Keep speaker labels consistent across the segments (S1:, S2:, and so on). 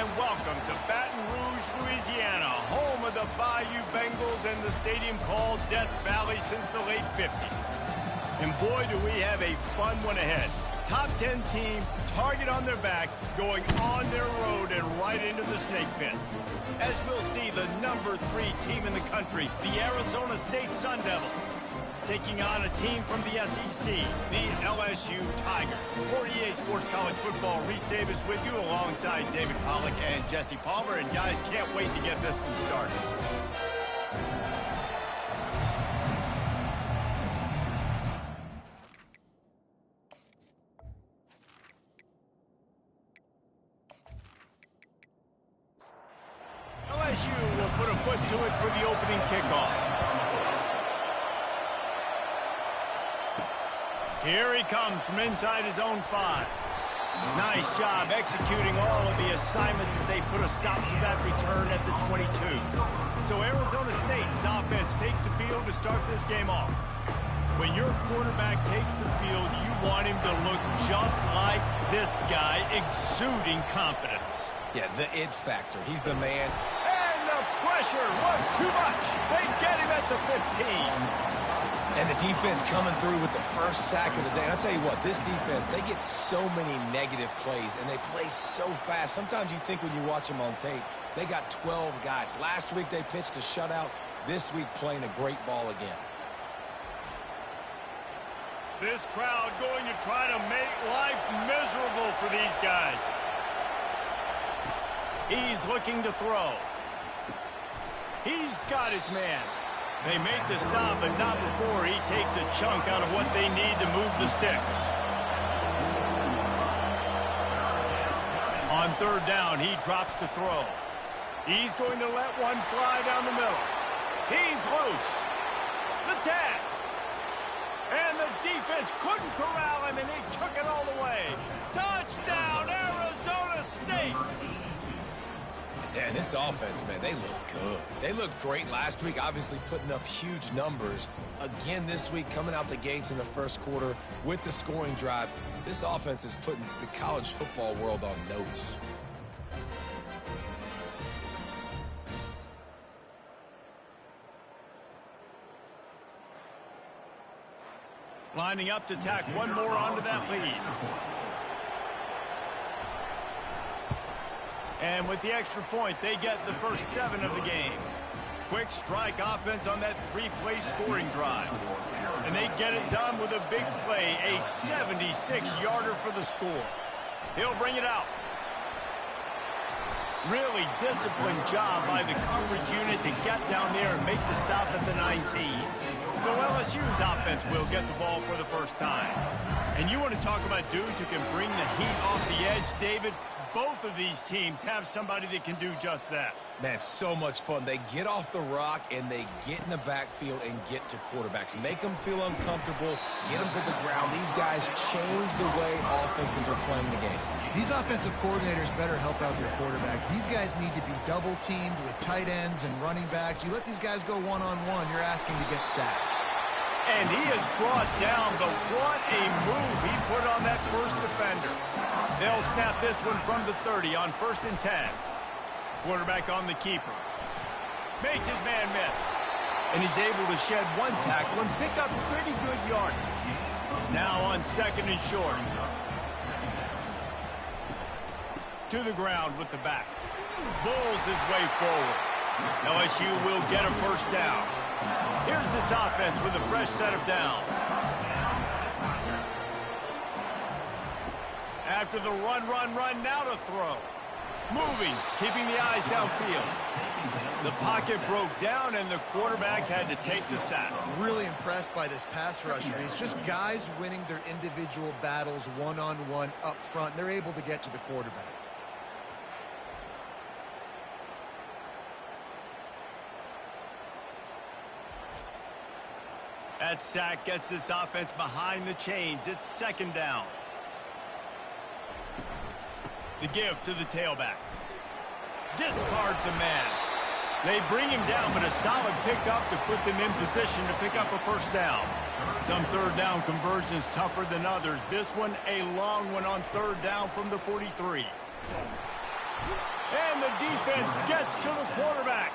S1: and welcome to Baton Rouge, Louisiana, home of the Bayou Bengals and the stadium called Death Valley since the late 50s. And boy, do we have a fun one ahead. Top 10 team, target on their back, going on their road and right into the snake pit. As we'll see, the number 3 team in the country, the Arizona State Sun Devils, taking on a team from the SEC, the LSU Tigers. For EA Sports College Football, Reese Davis with you alongside David Pollack and Jesse Palmer. And guys, can't wait to get this one started. LSU will put a foot to it for the opening kickoff. Here he comes from inside his own 5. Nice job executing all of the assignments as they put a stop to that return at the 22. So Arizona State's offense takes the field to start this game off. When your quarterback takes the field, you want him to look just like this guy, exuding confidence.
S2: Yeah, the it factor. He's the man.
S1: And the pressure was too much. They get him at the 15.
S2: And the defense coming through with the first sack of the day. And I'll tell you what, this defense, they get so many negative plays, and they play so fast. Sometimes you think when you watch them on tape, they got 12 guys. Last week they pitched a shutout. This week playing a great ball again.
S1: This crowd going to try to make life miserable for these guys. He's looking to throw. He's got his man. They make the stop, but not before he takes a chunk out of what they need to move the sticks. On third down, he drops to throw. He's going to let one fly down the middle. He's loose. The tag. And the defense couldn't corral him, and he took it all the way. Touchdown, Arizona State!
S2: Yeah, and this offense, man, they look good. They looked great last week, obviously putting up huge numbers. Again this week, coming out the gates in the first quarter with the scoring drive. This offense is putting the college football world on notice.
S1: Lining up to tack one more onto that lead. And with the extra point, they get the first 7 of the game. Quick strike offense on that 3-play scoring drive. And they get it done with a big play, a 76-yarder for the score. He'll bring it out. Really disciplined job by the coverage unit to get down there and make the stop at the 19. So LSU's offense will get the ball for the first time. And you want to talk about dudes who can bring the heat off the edge, David? Both of these teams have somebody that can do just that.
S2: Man, it's so much fun. They get off the rock, and they get in the backfield and get to quarterbacks. Make them feel uncomfortable, get them to the ground. These guys change the way offenses are playing the game.
S3: These offensive coordinators better help out their quarterback. These guys need to be double-teamed with tight ends and running backs. You let these guys go one-on-one, you're asking to get sacked.
S1: And he is brought down, but what a move he put on that first defender. They'll snap this one from the 30 on 1st and 10. Quarterback on the keeper. Makes his man miss. And he's able to shed one tackle and pick up pretty good yardage. Now on 2nd and short. To the ground with the back. Bulls his way forward. LSU will get a first down. Here's this offense with a fresh set of downs. After the run, now to throw. Moving, keeping the eyes downfield. The pocket broke down, and the quarterback had to take the sack.
S3: Really impressed by this pass rush, Reese. Just guys winning their individual battles one-on-one up front. They're able to get to the quarterback.
S1: That sack gets this offense behind the chains. It's 2nd down. The give to the tailback. Discards a man. They bring him down, but a solid pickup to put them in position to pick up a first down. Some 3rd down conversions tougher than others. This one a long one on 3rd down from the 43. And the defense gets to the quarterback.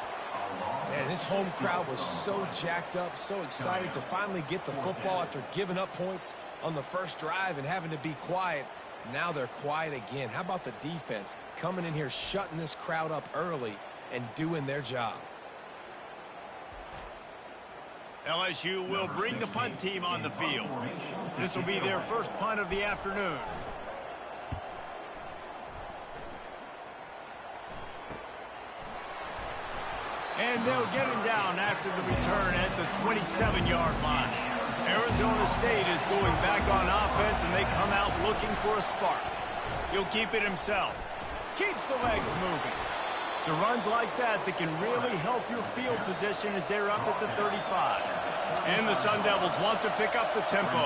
S2: Man, this home crowd was so jacked up, so excited to finally get the football after giving up points on the first drive and having to be quiet. Now they're quiet again. How about the defense coming in here, shutting this crowd up early and doing their job?
S1: LSU will bring the punt team on the field. This will be their first punt of the afternoon. And they'll get him down after the return at the 27-yard line. Arizona State is going back on offense, and they come out looking for a spark. He'll keep it himself. Keeps the legs moving. It's runs like that can really help your field position as they're up at the 35. And the Sun Devils want to pick up the tempo.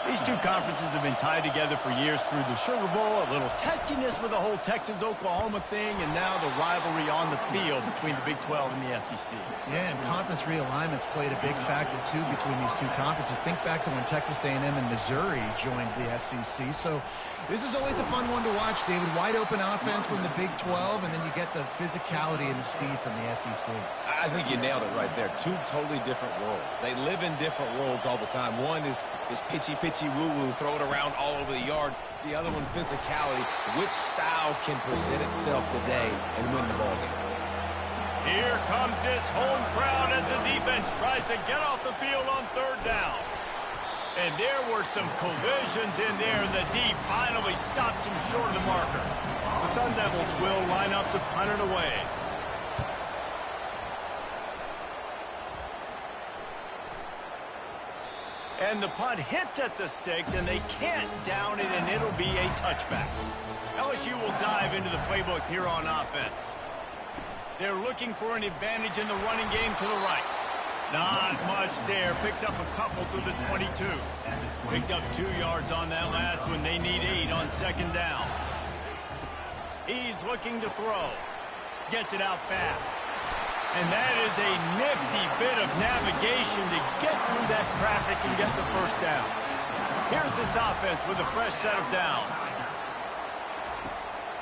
S1: These two conferences have been tied together for years through the Sugar Bowl, a little testiness with the whole Texas-Oklahoma thing, and now the rivalry on the field between the Big 12 and the SEC.
S3: Yeah, and conference realignments played a big factor, too, between these two conferences. Think back to when Texas A&M and Missouri joined the SEC. So this is always a fun one to watch, David. Wide open offense from the Big 12, and then you get the physicality and the speed from the SEC.
S2: I think you nailed it right there. Two totally different worlds. They live in different worlds all the time. One is pitchy woo-woo, throw it around all over the yard. The other one, physicality. Which style can present itself today and win the ball game?
S1: Here comes this home crowd as the defense tries to get off the field on third down. And there were some collisions in there. The D finally stops him short of the marker. The Sun Devils will line up to punt it away. And the punt hits at the 6, and they can't down it, and it'll be a touchback. LSU will dive into the playbook here on offense. They're looking for an advantage in the running game to the right. Not much there. Picks up a couple to the 22. Picked up 2 yards on that last one. They need 8 on second down. He's looking to throw. Gets it out fast. And that is a nifty bit of navigation to get through that traffic and get the first down. Here's this offense with a fresh set of downs.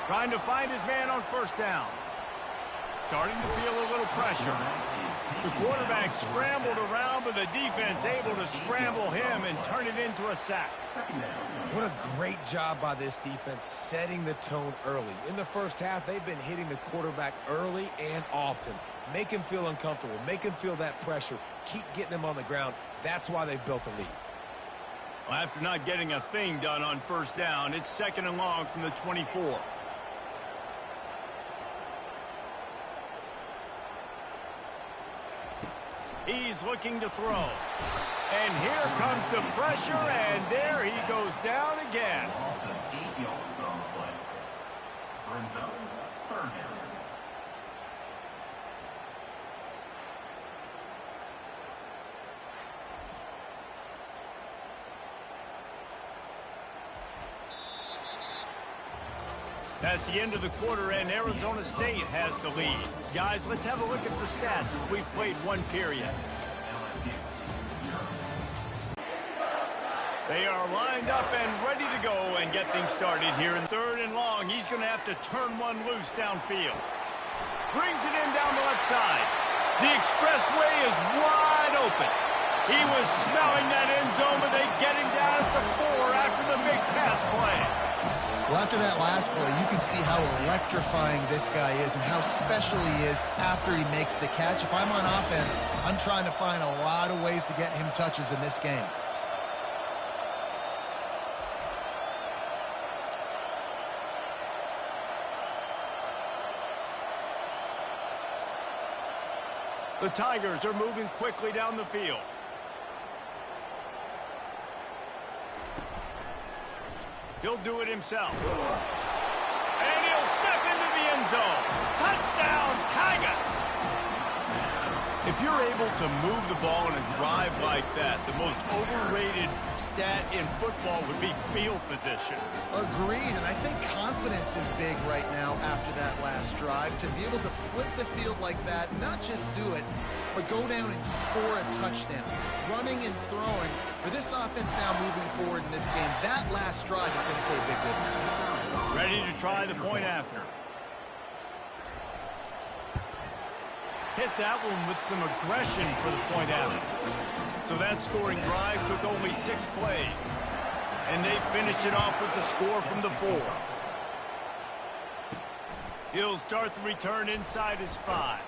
S1: Trying to find his man on first down. Starting to feel a little pressure. The quarterback scrambled around, but the defense able to scramble him and turn it into a sack.
S2: What a great job by this defense setting the tone early. In the first half, they've been hitting the quarterback early and often. Make him feel uncomfortable. Make him feel that pressure. Keep getting him on the ground. That's why they've built a lead.
S1: Well, after not getting a thing done on first down, it's second and long from the 24. He's looking to throw. And here comes the pressure, and there he goes down again.
S4: Also 8 yards on the play. Brings up third down.
S1: That's the end of the quarter, and Arizona State has the lead. Guys, let's have a look at the stats as we've played one period. They are lined up and ready to go and get things started here in third and long. He's going to have to turn one loose downfield. Brings it in down the left side. The expressway is wide open. He was smelling that end zone, but they get him down at the 4 after the big pass play.
S3: Well, after that last play, you can see how electrifying this guy is and how special he is after he makes the catch. If I'm on offense, I'm trying to find a lot of ways to get him touches in this game.
S1: The Tigers are moving quickly down the field. He'll do it himself. And he'll step into the end zone. Touchdown, Tigers! If you're able to move the ball in a drive like that, the most overrated stat in football would be field position.
S3: Agreed, and I think confidence is big right now after that last drive. To be able to flip the field like that, not just do it, but go down and score a touchdown. Running and throwing. For this offense now moving forward in this game, that last drive is going to play a big difference.
S1: Ready to try the point after. Hit that one with some aggression for the point after. So that scoring drive took only 6 plays. And they finished it off with the score from the 4. He'll start the return inside his 5.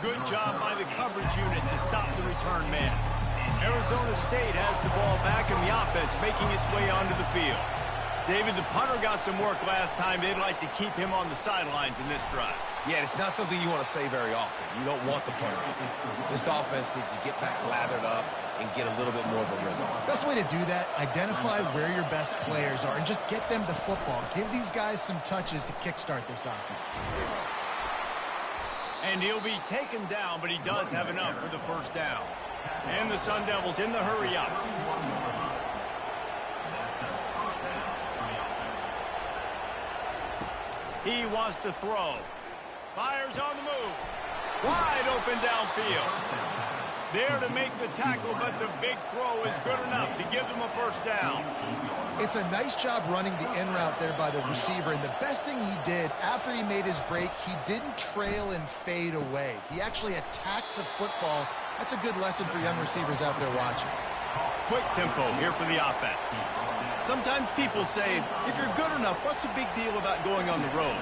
S1: Good job by the coverage unit to stop the return man. Arizona State has the ball back in the offense, making its way onto the field. David, the punter got some work last time. They'd like to keep him on the sidelines in this drive.
S2: Yeah, it's not something you want to say very often. You don't want the punter. This offense needs to get back lathered up and get a little bit more of a rhythm.
S3: Best way to do that, identify where your best players are and just get them the football. Give these guys some touches to kickstart this offense.
S1: And he'll be taken down, but he does have enough for the first down. And the Sun Devils in the hurry up. He wants to throw. Fires on the move. Wide open downfield. There to make the tackle, but the big throw is good enough to give them a first down.
S3: It's a nice job running the in route there by the receiver, and the best thing he did after he made his break, he didn't trail and fade away. He actually attacked the football. That's a good lesson for young receivers out there watching.
S1: Quick tempo here for the offense. Sometimes people say, if you're good enough, what's the big deal about going on the road?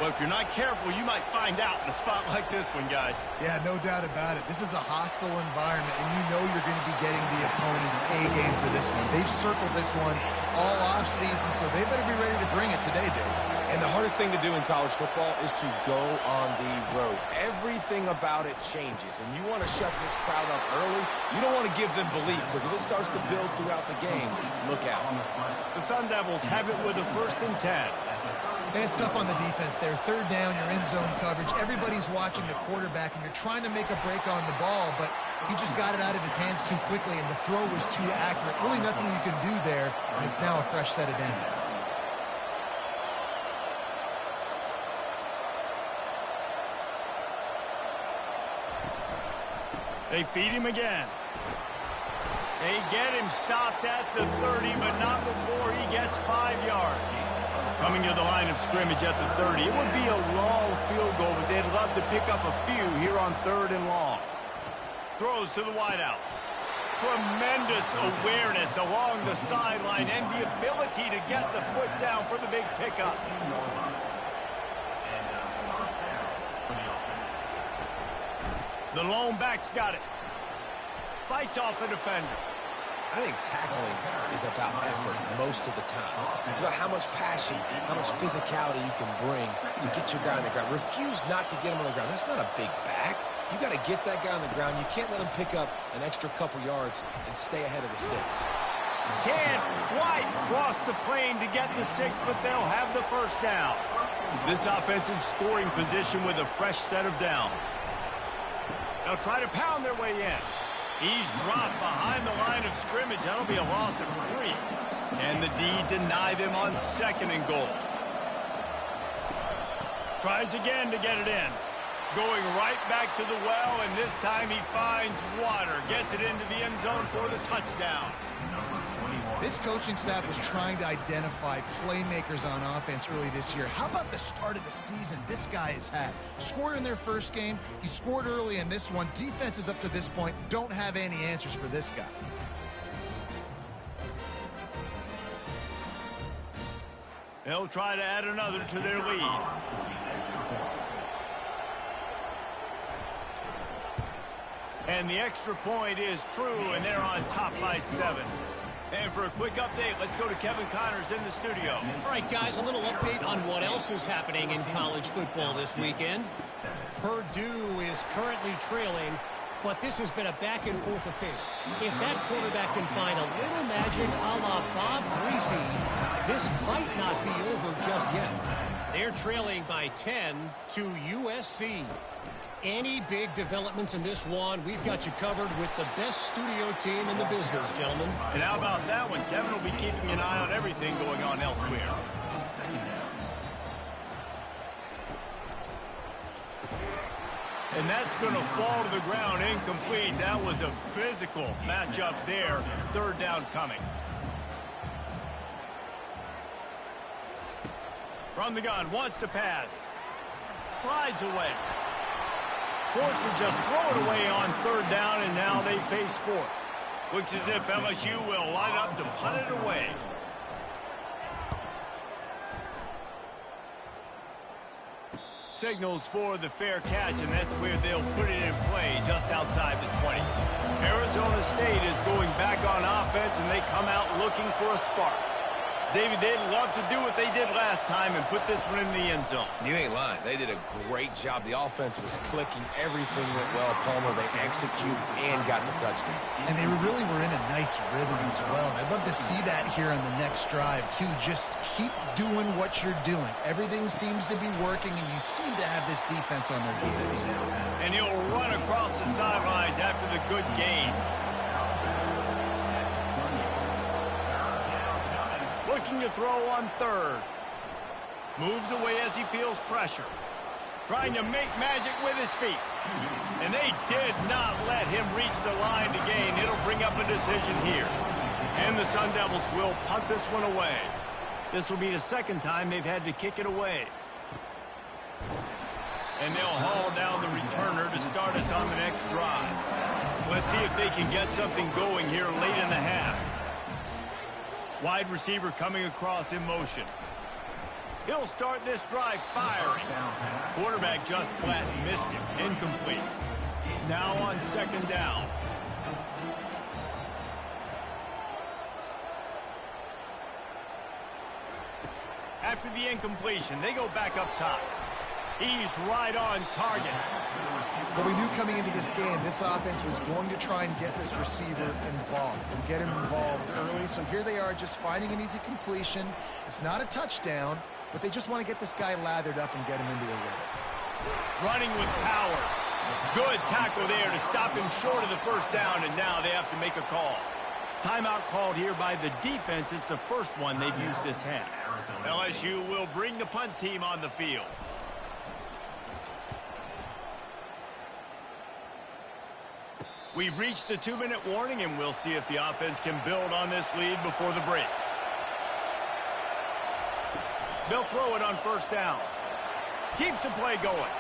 S1: Well, if you're not careful, you might find out in a spot like this one, guys.
S3: Yeah, no doubt about it. This is a hostile environment, and you know you're going to be getting the opponent's A-game for this one. They've circled this one all off-season, so they better be ready to bring it today, Dave.
S2: And the hardest thing to do in college football is to go on the road. Everything about it changes, and you want to shut this crowd up early. You don't want to give them belief, because if it starts to build throughout the game, look out.
S1: The Sun Devils have it with a 1st and 10.
S3: And it's tough on the defense there. 3rd down, you're in zone coverage. Everybody's watching the quarterback, and you're trying to make a break on the ball, but he just got it out of his hands too quickly, and the throw was too accurate. Really nothing you can do there, and it's now a fresh set of downs.
S1: They feed him again. They get him stopped at the 30, but not before he gets 5 yards. Coming to the line of scrimmage at the 30. It would be a long field goal, but they'd love to pick up a few here on 3rd and long. Throws to the wideout. Tremendous awareness along the sideline and the ability to get the foot down for the big pickup. The lone back's got it. Fights off a defender.
S2: I think tackling is about effort most of the time. It's about how much passion, how much physicality you can bring to get your guy on the ground. Refuse not to get him on the ground. That's not a big back. You got to get that guy on the ground. You can't let him pick up an extra couple yards and stay ahead of the sticks.
S1: Can't quite cross the plane to get the 6, but they'll have the first down. This offense in scoring position with a fresh set of downs. They'll try to pound their way in. He's dropped behind the line of scrimmage. That'll be a loss of 3. And the D deny them on 2nd and goal. Tries again to get it in. Going right back to the well, and this time he finds water. Gets it into the end zone for the touchdown.
S3: This coaching staff was trying to identify playmakers on offense early this year. How about the start of the season this guy has had? Scored in their first game. He scored early in this one. Defenses up to this point don't have any answers for this guy.
S1: They'll try to add another to their lead. And the extra point is true, and they're on top by 7. And for a quick update, let's go to Kevin Connors in the studio.
S5: All right, guys, a little update on what else is happening in college football this weekend. Purdue is currently trailing, but this has been a back-and-forth affair. If that quarterback can find a little magic a la Bob Greasy, this might not be over just yet. They're trailing by 10 to USC. Any big developments in this one, we've got you covered with the best studio team in the business, gentlemen.
S1: And how about that one? Kevin will be keeping an eye on everything going on elsewhere. And that's going to fall to the ground incomplete. That was a physical matchup there. 3rd down coming. From the gun, wants to pass. Slides away. forced to just throw it away on third down, and now they face fourth. Looks as if LSU will line up to punt it away. Signals for the fair catch, and that's where they'll put it in play just outside the 20. Arizona State is going back on offense, and they come out looking for a spark. David, they'd love to do what they did last time and put this one in the end zone.
S2: You ain't lying. They did a great job. The offense was clicking. Everything went well. Palmer, they executed and got the touchdown.
S3: And they really were in a nice rhythm as well. And I'd love to see that here on the next drive, too. Just keep doing what you're doing. Everything seems to be working, and you seem to have this defense on their heels.
S1: And he'll run across the sidelines after the good gain. Looking to throw on third. Moves away as he feels pressure. Trying to make magic with his feet. And they did not let him reach the line to gain. It'll bring up a decision here. And the Sun Devils will punt this one away. This will be the second time they've had to kick it away. And they'll haul down the returner to start us on the next drive. Let's see if they can get something going here late in the half. Wide receiver coming across in motion. He'll start this drive firing. Quarterback just flat missed him. Incomplete. Now on second down. After the incompletion, they go back up top. He's right on target.
S3: But we knew coming into this game, this offense was going to try and get this receiver involved and get him involved early. So here they are just finding an easy completion. It's not a touchdown, but they just want to get this guy lathered up and get him into a rhythm.
S1: Running with power. Good tackle there to stop him short of the first down, and now they have to make a call. Timeout called here by the defense. It's the first one they've used this half. LSU will bring the punt team on the field. We've reached the 2-minute warning, and we'll see if the offense can build on this lead before the break. They'll throw it on first down. Keeps the play going.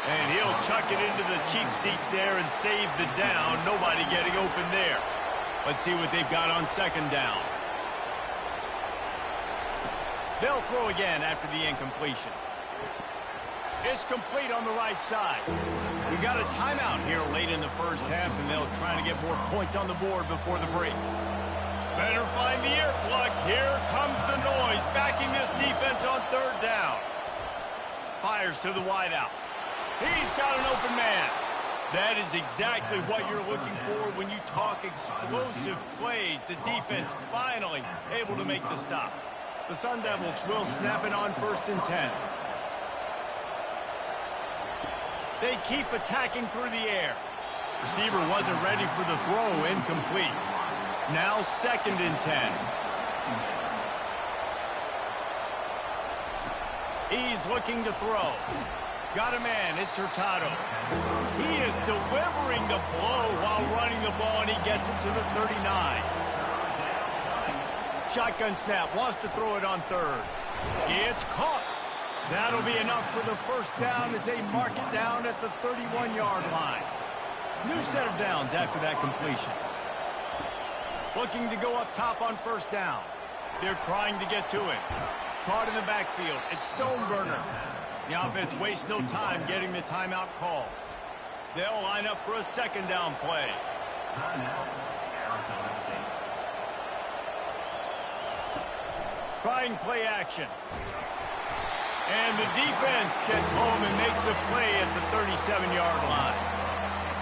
S1: And he'll chuck it into the cheap seats there and save the down. Nobody getting open there. Let's see what they've got on second down. They'll throw again after the incompletion. It's complete on the right side. We got a timeout here late in the first half, and they'll try to get more points on the board before the break. Better find the earplugs. Here comes the noise, backing this defense on third down. Fires to the wideout. He's got an open man. That is exactly what you're looking for when you talk explosive plays. The defense finally able to make the stop. The Sun Devils will snap it on 1st and 10. They keep attacking through the air. Receiver wasn't ready for the throw, incomplete. Now 2nd and 10. He's looking to throw. Got a man, it's Hurtado. He is delivering the blow while running the ball, and he gets it to the 39. Shotgun snap, wants to throw it on third. It's caught. That'll be enough for the first down as they mark it down at the 31-yard line. New set of downs after that completion. Looking to go up top on first down. They're trying to get to it. Caught in the backfield. It's Stoneburner. The offense wastes no time getting the timeout call. They'll line up for a second down play. Trying play action. And the defense gets home and makes a play at the 37-yard line.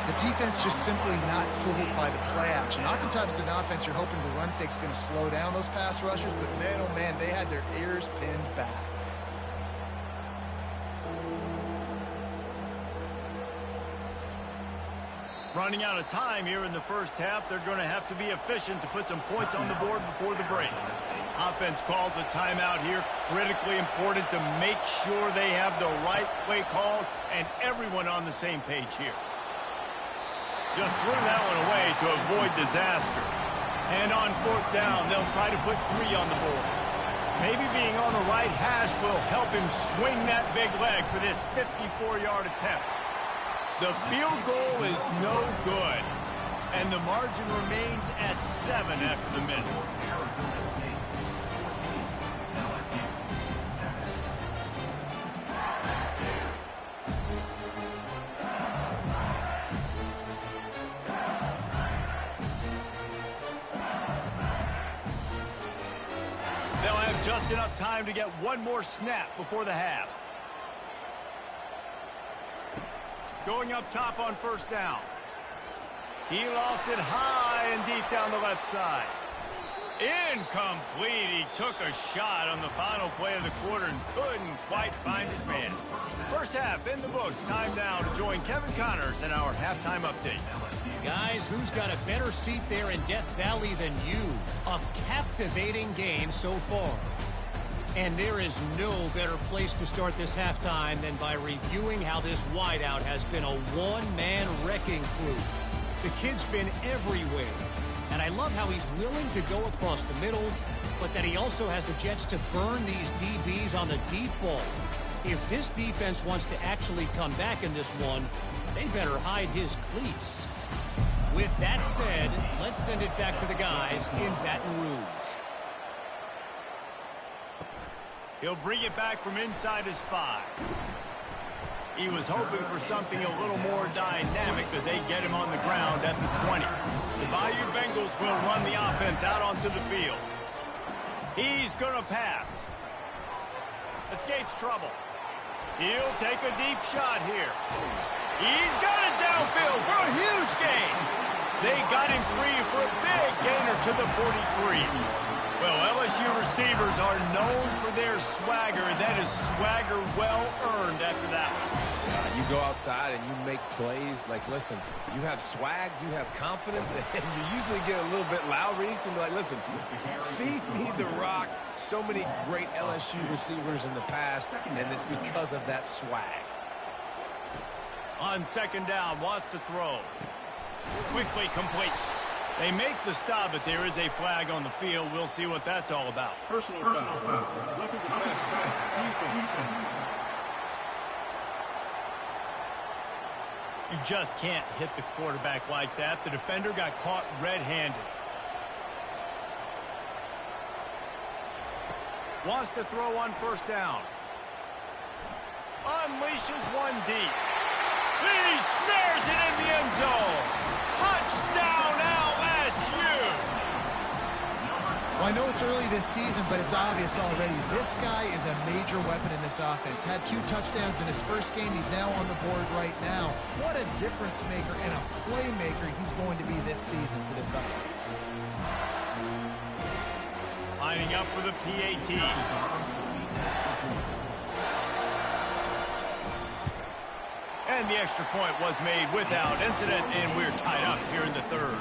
S3: The defense just simply not fooled by the play action. Oftentimes, an offense, you're hoping the run fake is going to slow down those pass rushers, but man, oh man, they had their ears pinned back.
S1: Running out of time here in the first half, they're going to have to be efficient to put some points on the board before the break. Offense calls a timeout here, critically important to make sure they have the right play call and everyone on the same page here. Just threw that one away to avoid disaster. And on 4th down, they'll try to put 3 on the board. Maybe being on the right hash will help him swing that big leg for this 54-yard attempt. The field goal is no good, and the margin remains at 7 after the minutes.
S4: Arizona State 14, LSU 7.
S1: They'll have just enough time to get one more snap before the half. Going up top on first down. He lost it high and deep down the left side. Incomplete. He took a shot on the final play of the quarter and couldn't quite find his man. First half in the books. Time now to join Kevin Connors in our halftime update.
S5: Guys, who's got a better seat there in Death Valley than you? A captivating game so far. And there is no better place to start this halftime than by reviewing how this wideout has been a one-man wrecking crew. The kid's been everywhere. And I love how he's willing to go across the middle, but that he also has the jets to burn these DBs on the deep ball. If this defense wants to actually come back in this one, they better hide his cleats. With that said, let's send it back to the guys in Baton Rouge.
S1: He'll bring it back from inside his 5. He was hoping for something a little more dynamic, but they get him on the ground at the 20. The Bayou Bengals will run the offense out onto the field. He's going to pass. Escapes trouble. He'll take a deep shot here. He's got it downfield for a huge gain. They got him free for a big gainer to the 43. Well, LSU receivers are known for their swagger. That is swagger well earned after that one.
S2: You go outside and you make plays. Like, listen, you have swag, you have confidence, and you usually get a little bit loud, Reese, and be like, listen, feed me the rock. So many great LSU receivers in the past, and it's because of that swag.
S1: On second down, wants to throw. Quickly complete. They make the stop, but there is a flag on the field. We'll see what that's all about.
S6: Personal foul. Roughing the passer. Defense.
S1: You just can't hit the quarterback like that. The defender got caught red-handed. Wants to throw on first down. Unleashes one deep. He snares it in the end zone. Touchdown, LSU!
S3: Well, I know it's early this season, but it's obvious already. This guy is a major weapon in this offense. Had 2 touchdowns in his first game. He's now on the board right now. What a difference maker and a playmaker he's going to be this season for this offense.
S1: Lining up for the PAT. And the extra point was made without incident, and we're tied up here in the third.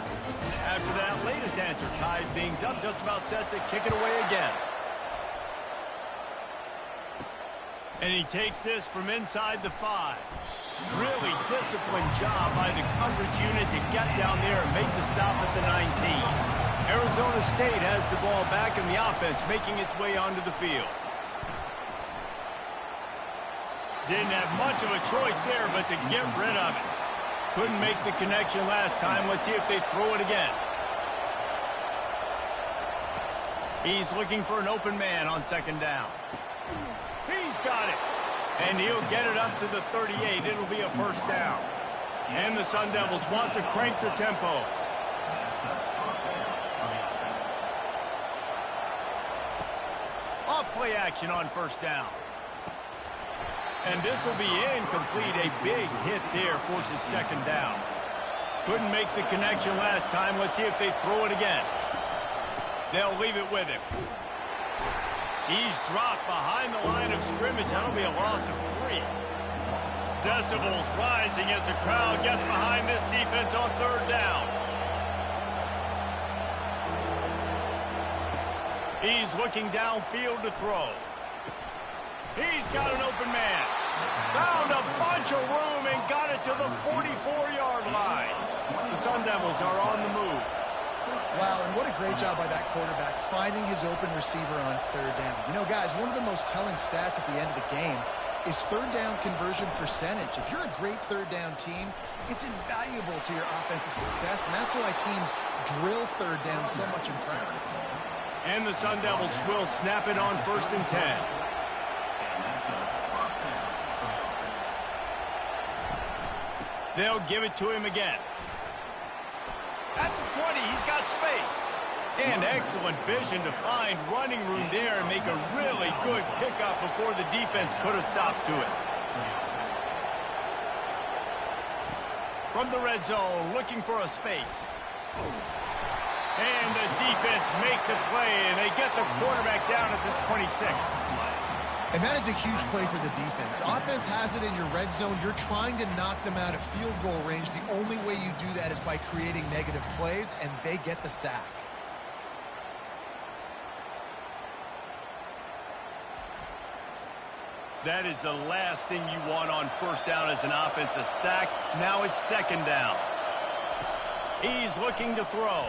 S1: After that latest answer tied things up, just about set to kick it away again. And he takes this from inside the 5. Really disciplined job by the coverage unit to get down there and make the stop at the 19. Arizona State has the ball back in the offense, making its way onto the field. Didn't have much of a choice there, but to get rid of it. Couldn't make the connection last time. Let's see if they throw it again. He's looking for an open man on second down. He's got it. And he'll get it up to the 38. It'll be a first down. And the Sun Devils want to crank their tempo. Off play action on first down. And this will be incomplete. A big hit there forces second down. Couldn't make the connection last time. Let's see if they throw it again. They'll leave it with him. He's dropped behind the line of scrimmage. That'll be a loss of 3. Decibels rising as the crowd gets behind this defense on third down. He's looking downfield to throw. He's got an open man. Found a bunch of room and got it to the 44-yard line. The Sun Devils are on the move.
S3: Wow, and what a great job by that quarterback, finding his open receiver on third down. You know, guys, one of the most telling stats at the end of the game is third down conversion percentage. If you're a great third down team, it's invaluable to your offensive success, and that's why teams drill third down so much in practice.
S1: And the Sun Devils will snap it on 1st and 10. They'll give it to him again. At the 20, he's got space. And excellent vision to find running room there and make a really good pickup before the defense put a stop to it. From the red zone, looking for a space. And the defense makes a play, and they get the quarterback down at the 26.
S3: And that is a huge play for the defense. Offense has it in your red zone. You're trying to knock them out of field goal range. The only way you do that is by creating negative plays, and they get the sack.
S1: That is the last thing you want on 1st down as an offensive sack. Now it's 2nd down. He's looking to throw.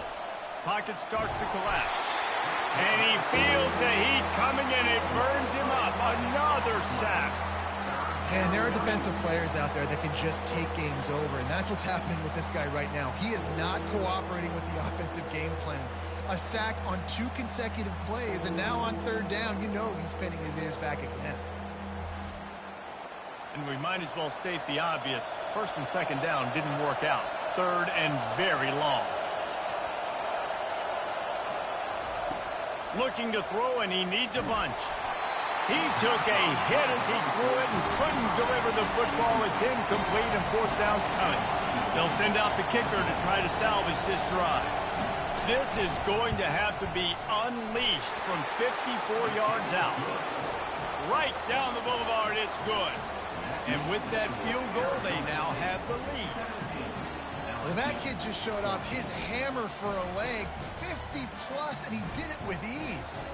S1: Pocket starts to collapse. And he feels the heat coming in. It burns him up. Another sack.
S3: And there are defensive players out there that can just take games over, and that's what's happening with this guy right now. He is not cooperating with the offensive game plan. A sack on 2 consecutive plays, and now on 3rd down, you know he's pinning his ears back again.
S1: And we might as well state the obvious. 1st and 2nd down didn't work out. 3rd and very long. Looking to throw, and he needs a bunch. He took a hit as he threw it and couldn't deliver the football. It's incomplete, and 4th down's coming. They'll send out the kicker to try to salvage this drive. This is going to have to be unleashed from 54 yards out. Right down the boulevard, it's good. And with that field goal, they now have the lead.
S3: Well, that kid just showed off his hammer for a leg, 50-plus, and he did it with ease.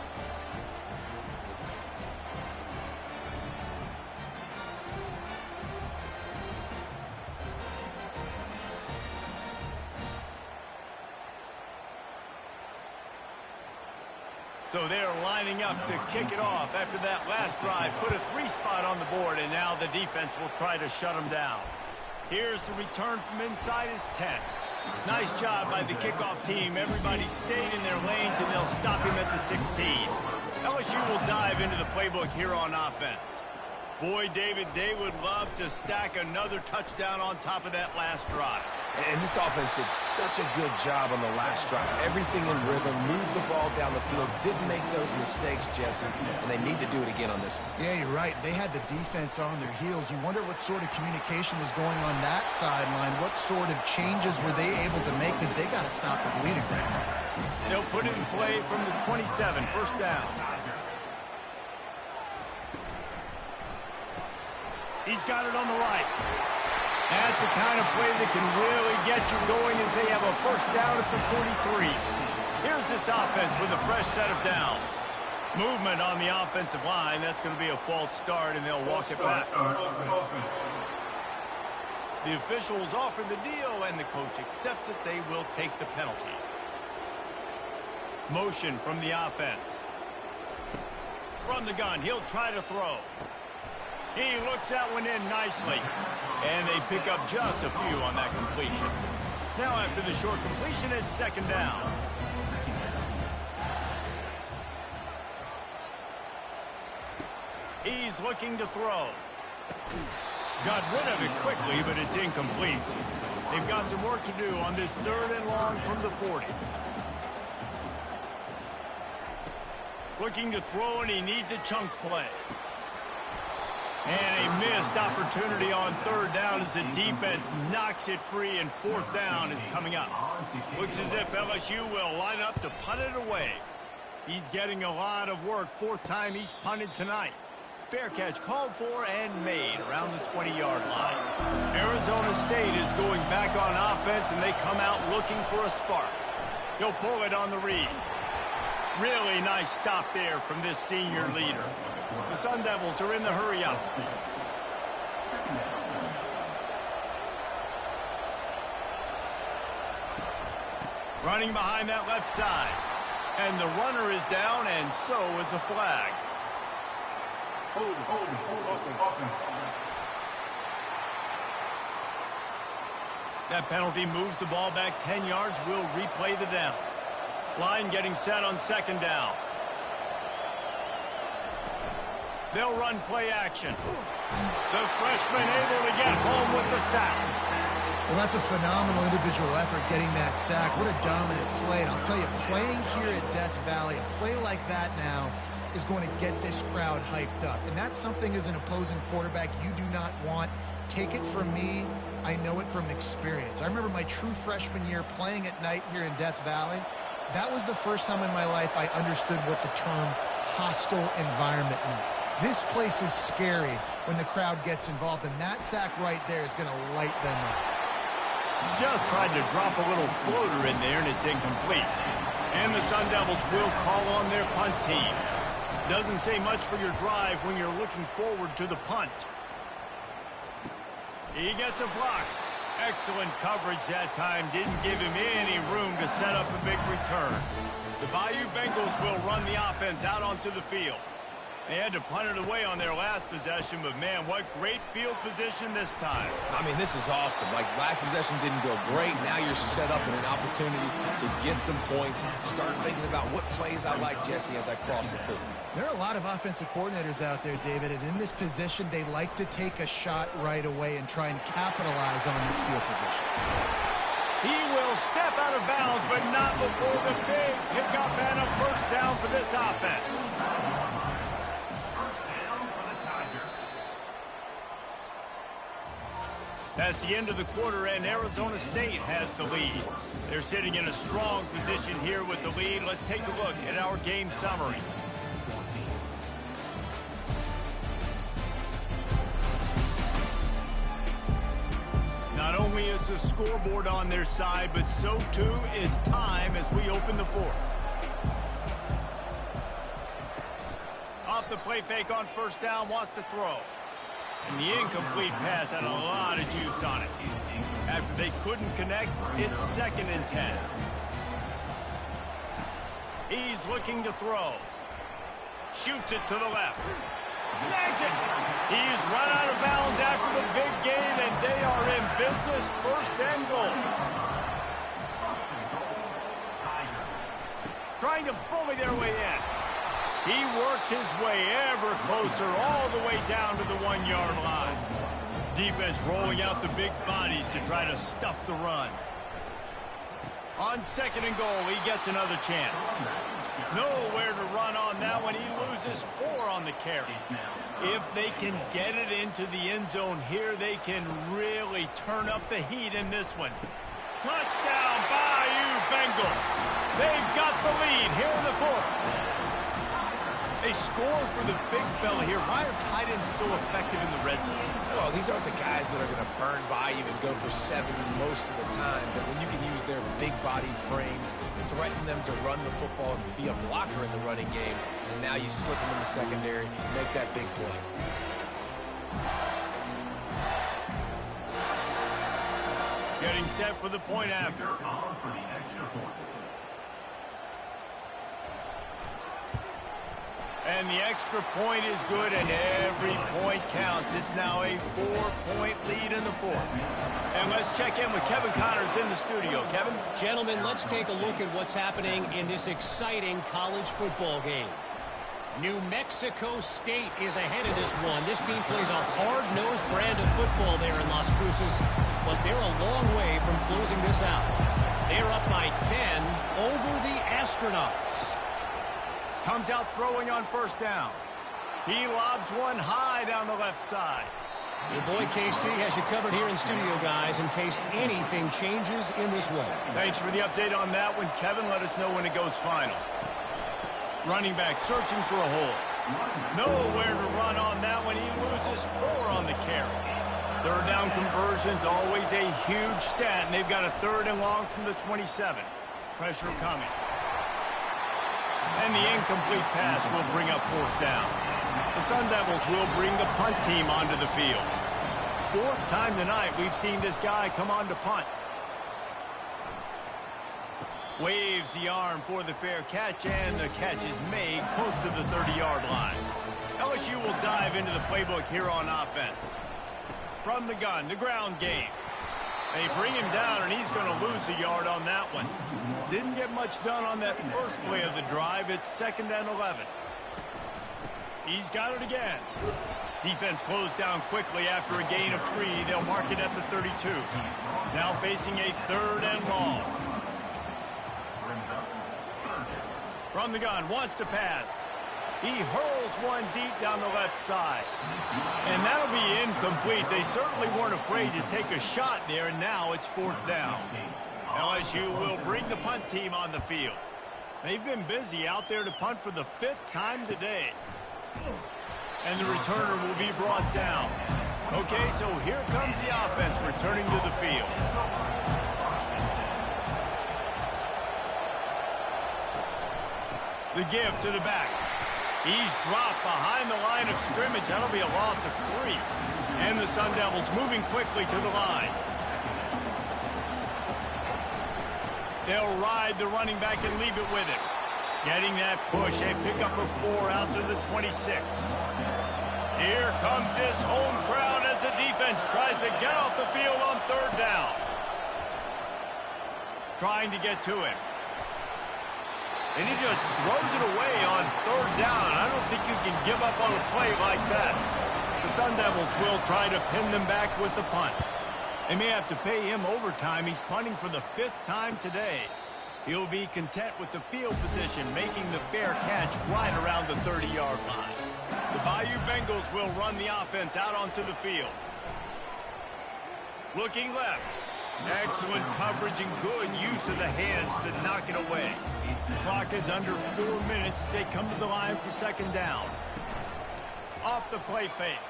S1: So they're lining up to kick it off after that last drive. Put a 3 spot on the board, and now the defense will try to shut them down. Here's the return from inside his 10. Nice job by the kickoff team. Everybody stayed in their lanes, and they'll stop him at the 16. LSU will dive into the playbook here on offense. Boy, David, they would love to stack another touchdown on top of that last drive.
S2: And this offense did such a good job on the last drive. Everything in rhythm, moved the ball down the field, didn't make those mistakes, Jesse, and they need to do it again on this one.
S3: Yeah, you're right. They had the defense on their heels. You wonder what sort of communication was going on that sideline. What sort of changes were they able to make, because they got to stop the bleeding right now.
S1: They'll put it in play from the 27, 1st down. He's got it on the right. That's the kind of play that can really get you going as they have a 1st down at the 43. Here's this offense with a fresh set of downs. Movement on the offensive line. That's going to be a false start, and they'll walk it back. The officials offer the deal, and the coach accepts it. They will take the penalty. Motion from the offense. From the gun, he'll try to throw. He looks that one in nicely. And they pick up just a few on that completion. Now after the short completion, it's 2nd down. He's looking to throw. Got rid of it quickly, but it's incomplete. They've got some work to do on this 3rd and long from the 40. Looking to throw, and he needs a chunk play. And a missed opportunity on 3rd down as the defense knocks it free, and 4th down is coming up. Looks as if LSU will line up to punt it away. He's getting a lot of work. 4th time he's punted tonight. Fair catch called for and made around the 20-yard line. Arizona State is going back on offense, and they come out looking for a spark. He'll pull it on the read. Really nice stop there from this senior leader. The Sun Devils are in the hurry-up. Running behind that left side. And the runner is down, and so is a flag.
S6: Offense.
S1: That penalty moves the ball back 10 yards. We'll replay the down. Line getting set on second down. They'll run play action. The freshman able to get home with the sack.
S3: Well, that's a phenomenal individual effort getting that sack. What a dominant play. And I'll tell you, playing here at Death Valley, a play like that now is going to get this crowd hyped up. And that's something as an opposing quarterback you do not want. Take it from me. I know it from experience. I remember my true freshman year playing at night here in Death Valley. That was the first time in my life I understood what the term hostile environment meant. This place is scary when the crowd gets involved, and that sack right there is going to light them up.
S1: Just tried to drop a little floater in there, and it's incomplete. And the Sun Devils will call on their punt team. Doesn't say much for your drive when you're looking forward to the punt. He gets a block. Excellent coverage that time. Didn't give him any room to set up a big return. The Bayou Bengals will run the offense out onto the field. They had to punt it away on their last possession, but man, what great field position this time.
S2: I mean, this is awesome. Like, last possession didn't go great. Now you're set up in an opportunity to get some points. Start thinking about what plays I like, Jesse, as I cross the 50.
S3: There are a lot of offensive coordinators out there, David, and in this position, they like to take a shot right away and try and capitalize on this field position.
S1: He will step out of bounds, but not before the big pickup and a first down for this offense. That's the end of the quarter, and Arizona State has the lead. They're sitting in a strong position here with the lead. Let's take a look at our game summary. Not only is the scoreboard on their side, but so too is time as we open the fourth. Off the play fake on first down, wants to throw. And the incomplete pass had a lot of juice on it. After they couldn't connect, it's 2nd and 10. He's looking to throw. Shoots it to the left. Snags it. He's run out of bounds after the big gain, and they are in business. 1st and goal. Trying to bully their way in. He works his way ever closer, all the way down to the 1-yard line. Defense rolling out the big bodies to try to stuff the run. On 2nd and goal, he gets another chance. Nowhere to run on that one. He loses 4 on the carry. If they can get it into the end zone here, they can really turn up the heat in this one. Touchdown, Bayou Bengals. They've got the lead here in the 4th. They score for the big fella here. Why are tight ends so effective in the red zone?
S2: Well, these aren't the guys that are going to burn by you and go for 70 most of the time. But when you can use their big-bodied frames, threaten them to run the football and be a blocker in the running game, and now you slip them in the secondary, make that big play.
S1: Getting set for the point after. And the extra point is good, and every point counts. It's now a 4-point lead in the 4th. And let's check in with Kevin Connors in the studio. Kevin?
S5: Gentlemen, let's take a look at what's happening in this exciting college football game. New Mexico State is ahead of this one. This team plays a hard-nosed brand of football there in Las Cruces, but they're a long way from closing this out. They're up by 10 over the Astronauts.
S1: Comes out throwing on first down. He lobs one high down the left side.
S5: Your boy KC has you covered here in studio, guys, in case anything changes in this one.
S1: Thanks for the update on that one, Kevin. Let us know when it goes final. Running back searching for a hole. Nowhere to run on that one. He loses 4 on the carry. 3rd down conversions, always a huge stat, and they've got a 3rd and long from the 27. Pressure coming. And the incomplete pass will bring up 4th down. The Sun Devils will bring the punt team onto the field. 4th time tonight we've seen this guy come on to punt. Waves the arm for the fair catch, and the catch is made close to the 30-yard line. LSU will dive into the playbook here on offense. From the gun, the ground game. They bring him down, and he's going to lose a yard on that one. Didn't get much done on that first play of the drive. It's 2nd and 11. He's got it again. Defense closed down quickly after a gain of 3. They'll mark it at the 32. Now facing a 3rd and long. From the gun, wants to pass. He hurls one deep down the left side. And that'll be incomplete. They certainly weren't afraid to take a shot there, and now it's 4th down. LSU will bring the punt team on the field. They've been busy out there to punt for the 5th time today. And the returner will be brought down. Okay, so here comes the offense returning to the field. The give to the back. He's dropped behind the line of scrimmage. That'll be a loss of 3. And the Sun Devils moving quickly to the line. They'll ride the running back and leave it with him. Getting that push, a pickup of 4 out to the 26. Here comes this home crowd as the defense tries to get off the field on 3rd down. Trying to get to him. And he just throws it away on 3rd down. I don't think you can give up on a play like that. The Sun Devils will try to pin them back with the punt. They may have to pay him overtime. He's punting for the 5th time today. He'll be content with the field position, making the fair catch right around the 30-yard line. The Bayou Bengals will run the offense out onto the field. Looking left. Excellent coverage and good use of the hands to knock it away. Clock is under 4 minutes as they come to the line for 2nd down. Off the play fake.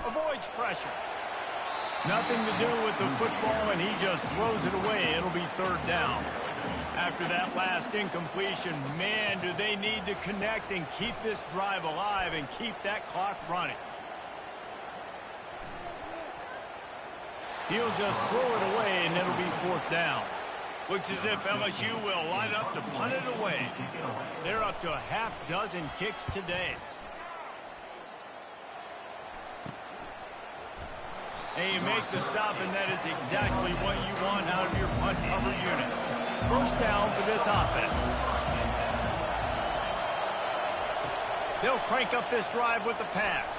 S1: Avoids pressure. Nothing to do with the football, and he just throws it away. It'll be 3rd down. After that last incompletion, man, do they need to connect and keep this drive alive and keep that clock running. He'll just throw it away, and it'll be 4th down. Looks as if LSU will line up to punt it away. They're up to a half-dozen kicks today. And you make the stop, and that is exactly what you want out of your punt cover unit. 1st down for this offense. They'll crank up this drive with the pass.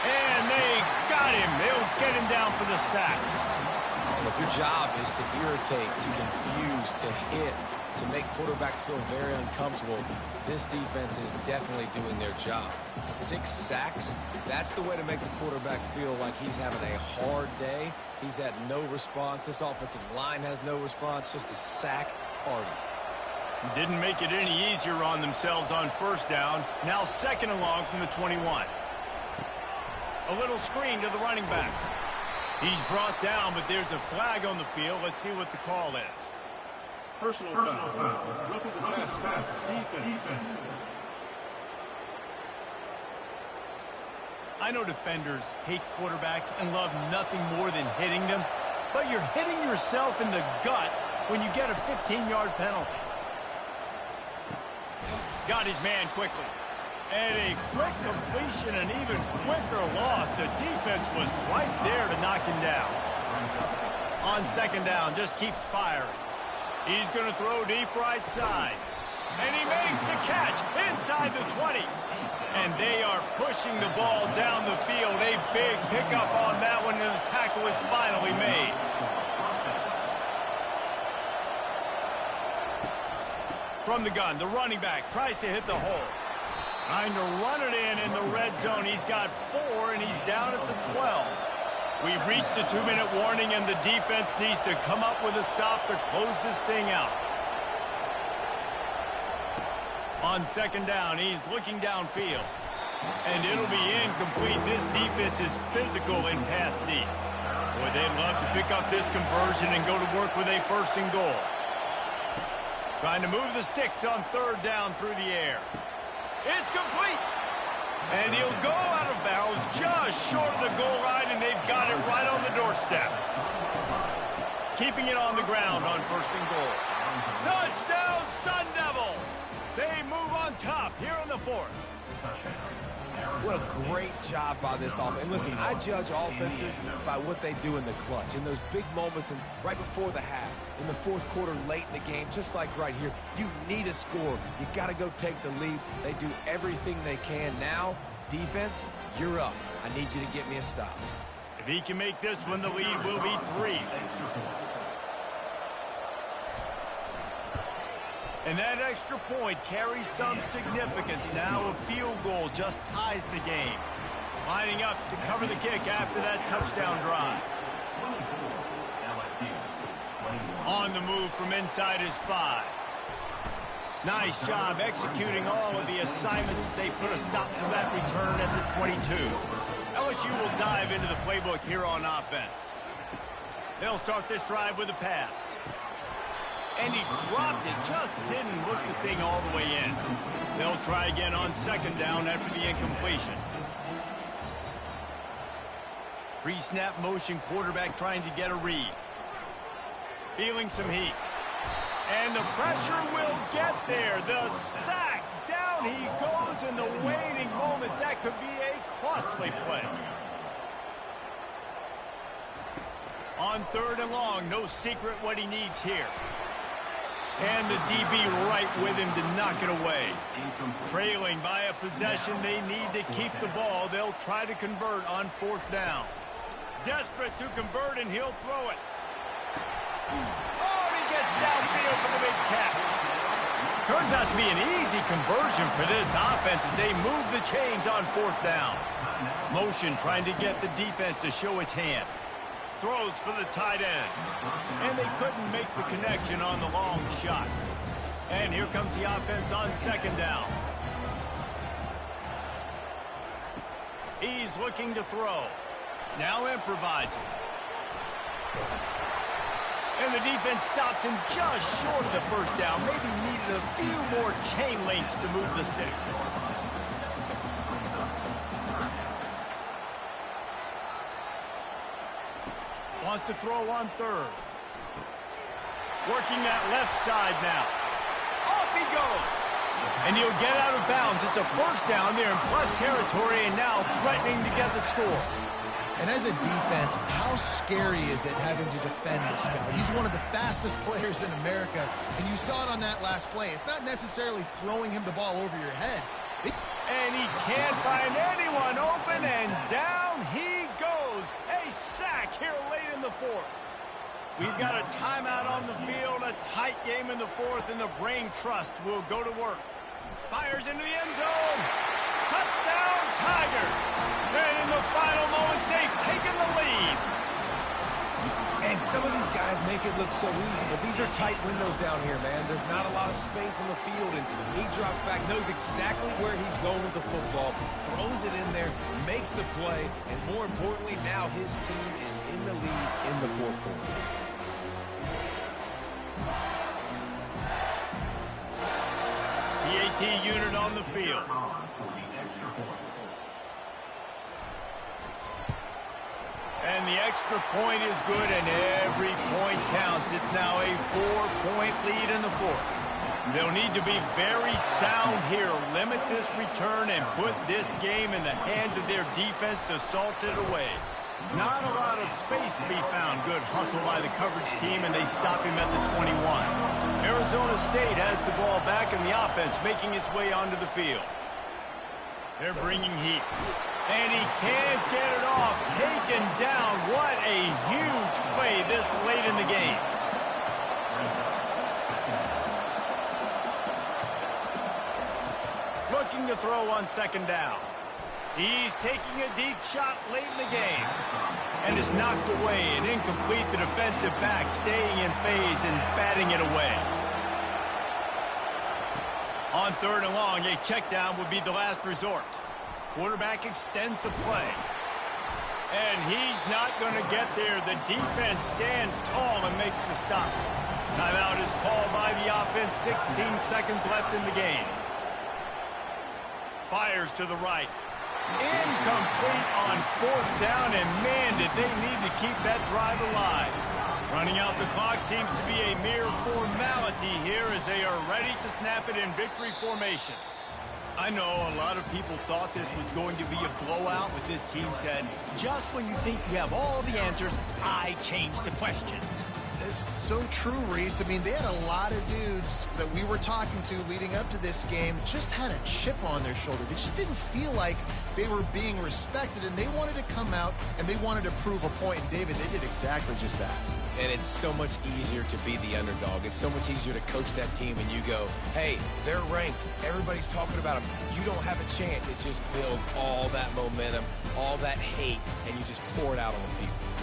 S1: And they got him. They'll get him down for the sack.
S2: Well, if your job is to irritate, to confuse, to hit, to make quarterbacks feel very uncomfortable, this defense is definitely doing their job. 6 sacks, that's the way to make the quarterback feel like he's having a hard day. He's had no response. This offensive line has no response, just a sack party.
S1: Didn't make it any easier on themselves on 1st down. Now 2nd and long from the 21. A little screen to the running back. He's brought down, but there's a flag on the field. Let's see what the call is.
S6: Personal foul. Roughing the pass. Defense.
S1: I know defenders hate quarterbacks and love nothing more than hitting them, but you're hitting yourself in the gut when you get a 15-yard penalty. Got his man quickly. And a quick completion, an even quicker loss. The defense was right there to knock him down. On 2nd down, just keeps firing. He's going to throw deep right side. And he makes the catch inside the 20. And they are pushing the ball down the field. A big pickup on that one, and the tackle is finally made. From the gun, the running back tries to hit the hole. Trying to run it in the red zone. He's got 4, and he's down at the 12. We've reached the 2-minute warning, and the defense needs to come up with a stop to close this thing out. On 2nd down, he's looking downfield. And it'll be incomplete. This defense is physical in pass deep. Boy, they'd love to pick up this conversion and go to work with a 1st and goal. Trying to move the sticks on 3rd down through the air. It's complete. And he'll go out of bounds just short of the goal line, and they've got it right on the doorstep. Keeping it on the ground on 1st and goal. Touchdown, Sun Devils! They move on top here on the fourth.
S2: What a great job by this offense. And listen, I judge offenses by what they do in the clutch, in those big moments and right before the half, in the fourth quarter, late in the game, just like right here. You need a score. You got to go take the lead. They do everything they can. Now, defense, you're up. I need you to get me a stop.
S1: If he can make this one, the lead will be 3. And that extra point carries some significance. Now a field goal just ties the game. Lining up to cover the kick after that touchdown drive. On the move from inside his 5. Nice job executing all of the assignments as they put a stop to that return at the 22. LSU will dive into the playbook here on offense. They'll start this drive with a pass. And he dropped it, just didn't look the thing all the way in. They'll try again on second down after the incompletion. Pre-snap motion, quarterback trying to get a read. Feeling some heat. And the pressure will get there. The sack, down he goes in the waning moments. That could be a costly play. On third and long, no secret what he needs here. And the DB right with him to knock it away. Trailing by a possession, they need to keep the ball. They'll try to convert on fourth down. Desperate to convert, and he'll throw it. Oh, he gets downfield for the big catch. Turns out to be an easy conversion for this offense as they move the chains on fourth down. Motion trying to get the defense to show his hand. Throws for the tight end. And they couldn't make the connection on the long shot. And here comes the offense on second down. He's looking to throw. Now improvising. And the defense stops him just short of the first down. Maybe needed a few more chain links to move the sticks. Wants to throw on third. Working that left side now. Off he goes. And he'll get out of bounds. It's a first down there in plus territory and now threatening to get the score.
S3: And as a defense, how scary is it having to defend this guy? He's one of the fastest players in America, and you saw it on that last play. It's not necessarily throwing him the ball over your head.
S1: And he can't find anyone open, and down he goes. A sack here late in the fourth. We've got a timeout on the field, a tight game in the fourth, and the Brain Trust will go to work. Fires into the end zone. Touchdown, Tigers. And in the final moments, they've taken the lead.
S2: And some of these guys make it look so easy, but these are tight windows down here, man. There's not a lot of space in the field, and he drops back, knows exactly where he's going with the football, throws it in there, makes the play, and more importantly, now his team is in the lead in the fourth quarter.
S1: The AT unit on the field. And the extra point is good, and every point counts. It's now a 4-point lead in the fourth. They'll need to be very sound here, limit this return, and put this game in the hands of their defense to salt it away. Not a lot of space to be found. Good hustle by the coverage team, and they stop him at the 21. Arizona State has the ball back, and the offense making its way onto the field. They're bringing heat. And he can't get it off. Taken down. What a huge play this late in the game. Looking to throw on second down. He's taking a deep shot late in the game. And is knocked away and incomplete. The defensive back staying in phase and batting it away. On third and long, a check down would be the last resort. Quarterback extends the play. And he's not going to get there. The defense stands tall and makes the stop. Timeout is called by the offense. 16 seconds left in the game. Fires to the right. Incomplete on fourth down, and man, did they need to keep that drive alive. Running out Stop the clock seems to be a mere formality here as they are ready to snap it in victory formation. I know a lot of people thought this was going to be a blowout, but this team said, just when you think you have all the answers, I change the questions.
S3: It's so true, Reese. I mean, they had a lot of dudes that we were talking to leading up to this game just had a chip on their shoulder. They just didn't feel like they were being respected, and they wanted to come out and they wanted to prove a point. And David, they did exactly just that.
S2: And it's so much easier to be the underdog. It's so much easier to coach that team and you go, hey, they're ranked. Everybody's talking about them. You don't have a chance. It just builds all that momentum, all that hate, and you just pour it out on the field.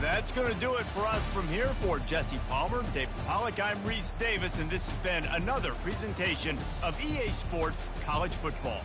S1: That's going to do it for us from here. For Jesse Palmer, David Pollack, I'm Reese Davis, and this has been another presentation of EA Sports College Football.